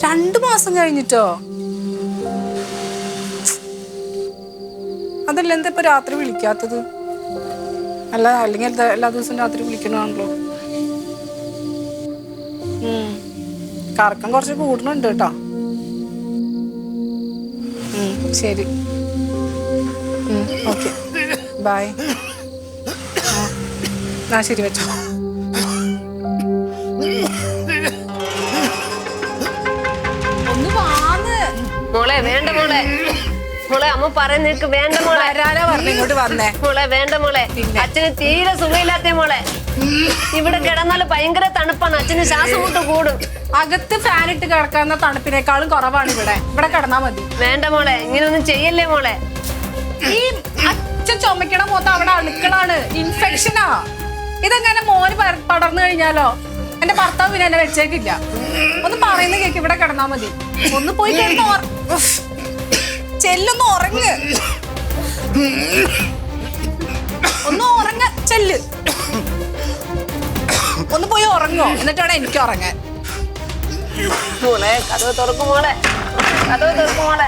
2 മാസം കഴിഞ്ഞിട്ടോ? അതല്ല എന്താ ഇപ്പൊ രാത്രി വിളിക്കാത്തത്? അല്ല അല്ലെങ്കിൽ എല്ലാ ദിവസവും രാത്രി വിളിക്കണമാണല്ലോ. കറക്കം കുറച്ച് കൂടുന്നുണ്ട് കേട്ടോ. ശരി, ഓക്കെ, ബൈ. ആ ശരി, വെച്ചോ. ഒന്ന് വാന്ന് മോളെ. വേണ്ട മോളെ. മോളെ അമ്മ പറയുന്നേക്ക് വേണ്ട മോളെ. ആരാ പറഞ്ഞു ഇങ്ങോട്ട് വന്നേ? മോളെ വേണ്ട മോളെ. അച്ഛന് തീരെ സുഖമില്ലാത്ത മോളെ. ഇവിടെ കിടന്നാല് ഭയങ്കര തണുപ്പാണ്. അച്ഛന് ശ്വാസം മുട്ട് കൂടും. അകത്ത് ഫാൻ ഇട്ട് കിടക്കാവുന്ന തണുപ്പിനേക്കാളും കുറവാണ് ഇവിടെ. ഇവിടെ കിടന്നാ മതി. വേണ്ട മോളെ, ഇങ്ങനൊന്നും ചെയ്യല്ലേ മോളെ. ഈ അച്ഛൻ ചുമക്കണ മൊത്തം അവിടെ അണുക്കളാണ്, ഇൻഫെക്ഷനാ. ഇതെങ്ങനെ മോന് പടർന്നു കഴിഞ്ഞാലോ? എന്റെ ഭർത്താവ് പിന്നെ എന്നെ വെച്ചേക്കില്ല. ഒന്ന് പറയുന്ന കേക്ക്, ഇവിടെ കിടന്നാ മതി. ഒന്ന് പോയി കിടന്ന് ചെല്ലൊന്ന് ഉറങ്ങ്. ഒന്ന് ഉറങ്ങ ചെല്ല്. ഒന്ന് പോയി ഉറങ്ങോ, എന്നിട്ടാണ് എനിക്ക് ഉറങ്ങാൻ. മോളെ കഥവ് തുറക്കും മോളെ. കഥവ് തുറക്കും മോളെ.